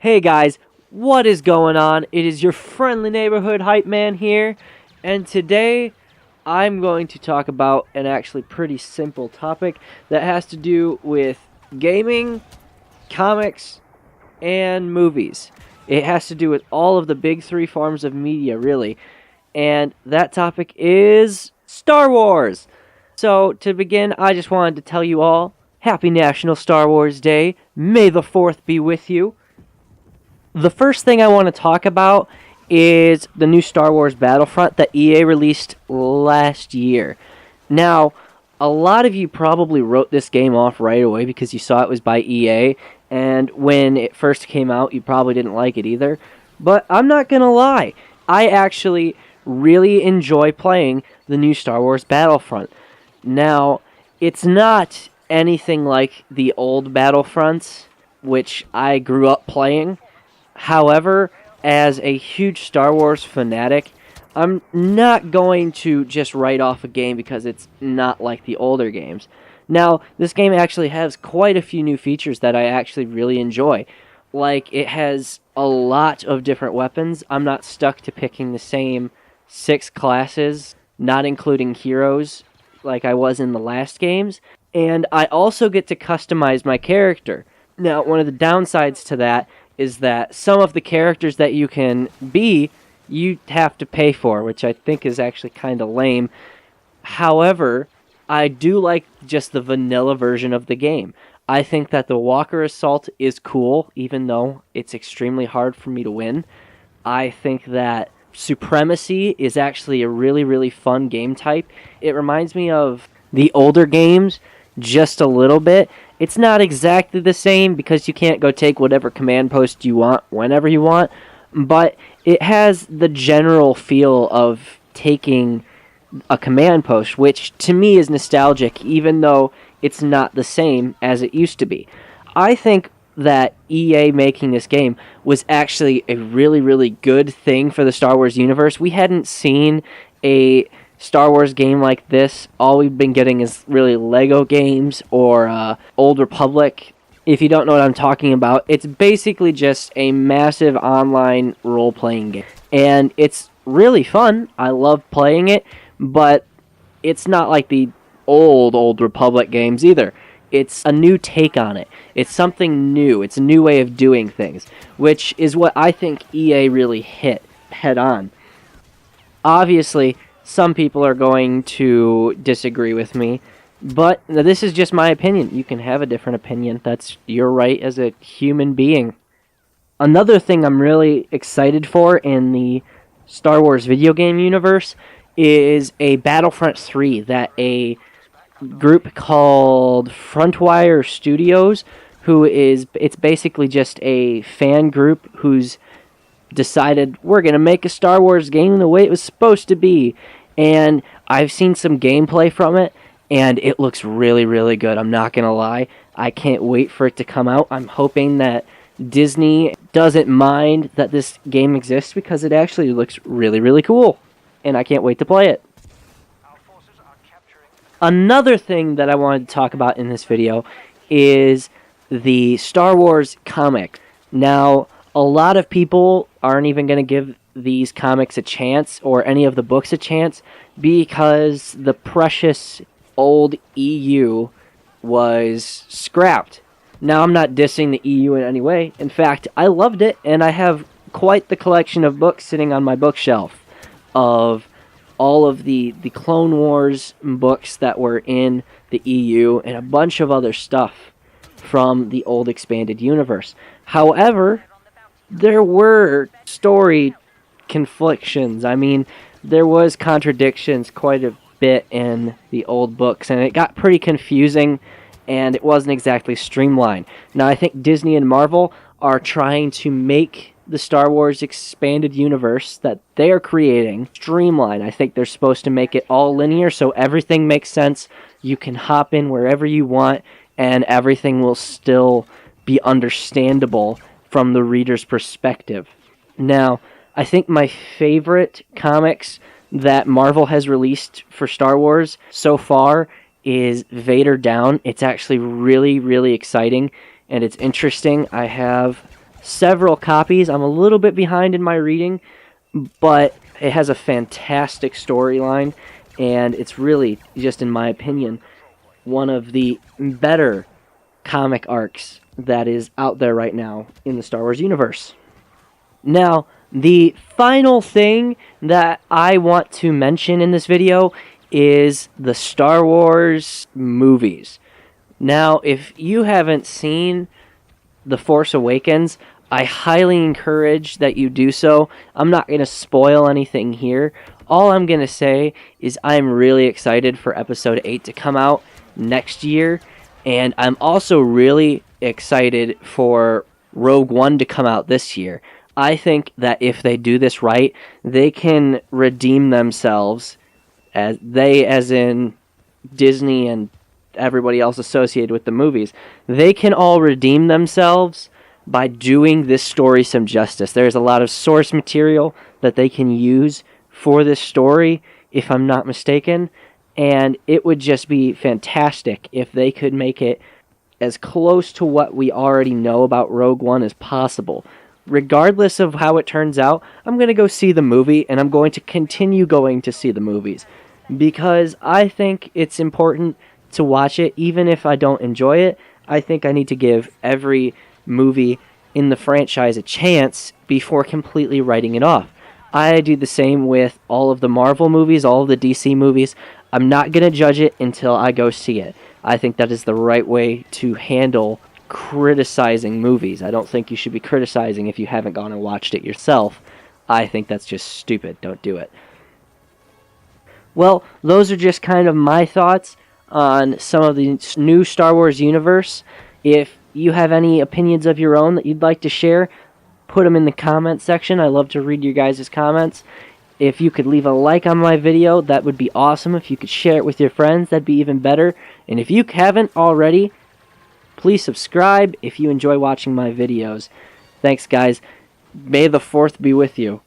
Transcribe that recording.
Hey guys, what is going on? It is your friendly neighborhood hype man here, and today I'm going to talk about an actually pretty simple topic that has to do with gaming, comics, and movies. It has to do with all of the big three forms of media, really, and that topic is Star Wars. So, to begin, I just wanted to tell you all, Happy National Star Wars Day. May the 4th be with you. The first thing I want to talk about is the new Star Wars Battlefront that EA released last year. Now, a lot of you probably wrote this game off right away because you saw it was by EA, and when it first came out, you probably didn't like it either. But I'm not going to lie, I actually really enjoy playing the new Star Wars Battlefront. Now, it's not anything like the old Battlefronts, which I grew up playing. However, as a huge Star Wars fanatic, I'm not going to just write off a game because it's not like the older games. Now, this game actually has quite a few new features that I actually really enjoy. Like, it has a lot of different weapons. I'm not stuck to picking the same 6 classes, not including heroes, like I was in the last games. And I also get to customize my character. Now, one of the downsides to that is that some of the characters that you can be, you have to pay for, which I think is actually kind of lame. However, I do like just the vanilla version of the game. I think that the Walker Assault is cool, even though it's extremely hard for me to win. I think that Supremacy is actually a really, really fun game type. It reminds me of the older games just a little bit. It's not exactly the same because you can't go take whatever command post you want whenever you want, but it has the general feel of taking a command post, which to me is nostalgic, even though it's not the same as it used to be. I think that EA making this game was actually a really, really good thing for the Star Wars universe. We hadn't seen a Star Wars game like this. All we've been getting is really Lego games or Old Republic. If you don't know what I'm talking about, it's basically just a massive online role-playing game. And it's really fun. I love playing it, but it's not like the Old Republic games either. It's a new take on it. It's something new. It's a new way of doing things, which is what I think EA really hit head on. Obviously, some people are going to disagree with me, but this is just my opinion. You can have a different opinion. That's your right as a human being. Another thing I'm really excited for in the Star Wars video game universe is a Battlefront 3 that a group called Frontwire Studios, it's basically just a fan group who's decided we're going to make a Star Wars game the way it was supposed to be. And I've seen some gameplay from it, and it looks really, really good. I'm not going to lie. I can't wait for it to come out. I'm hoping that Disney doesn't mind that this game exists because it actually looks really, really cool. And I can't wait to play it. Another thing that I wanted to talk about in this video is the Star Wars comic. Now, a lot of people aren't even going to give these comics a chance or any of the books a chance because the precious old EU was scrapped. Now, I'm not dissing the EU in any way. In fact, I loved it, and I have quite the collection of books sitting on my bookshelf of all of the Clone Wars books that were in the EU and a bunch of other stuff from the old expanded universe. However, there were story conflictions. I mean, there was contradictions quite a bit in the old books, and it got pretty confusing, and it wasn't exactly streamlined. Now, I think Disney and Marvel are trying to make the Star Wars expanded universe that they are creating streamlined. I think they're supposed to make it all linear so everything makes sense. You can hop in wherever you want, and everything will still be understandable from the reader's perspective. Now, I think my favorite comics that Marvel has released for Star Wars so far is Vader Down. It's actually really, really exciting, and it's interesting. I have several copies. I'm a little bit behind in my reading, but it has a fantastic storyline, and it's really, just in my opinion, one of the better comic arcs that is out there right now in the Star Wars universe. Now, the final thing that I want to mention in this video is the Star Wars movies. Now, if you haven't seen The Force Awakens, I highly encourage that you do so. I'm not going to spoil anything here. All I'm going to say is I'm really excited for Episode 8 to come out next year, and I'm also really excited for Rogue One to come out this year. I think that if they do this right, they can redeem themselves, as in Disney and everybody else associated with the movies. They can all redeem themselves by doing this story some justice. There's a lot of source material that they can use for this story, if I'm not mistaken, and it would just be fantastic if they could make it as close to what we already know about Rogue One as possible. Regardless of how it turns out, I'm going to go see the movie, and I'm going to continue going to see the movies, because I think it's important to watch it. Even if I don't enjoy it, I think I need to give every movie in the franchise a chance before completely writing it off. I do the same with all of the Marvel movies, all of the DC movies. I'm not going to judge it until I go see it. I think that is the right way to handle criticizing movies. I don't think you should be criticizing if you haven't gone and watched it yourself. I think that's just stupid. Don't do it. Well, those are just kind of my thoughts on some of the new Star Wars universe. If you have any opinions of your own that you'd like to share, put them in the comment section. I love to read your guys' comments. If you could leave a like on my video, that would be awesome. If you could share it with your friends, that'd be even better. And if you haven't already, please subscribe if you enjoy watching my videos. Thanks, guys. May the 4th be with you.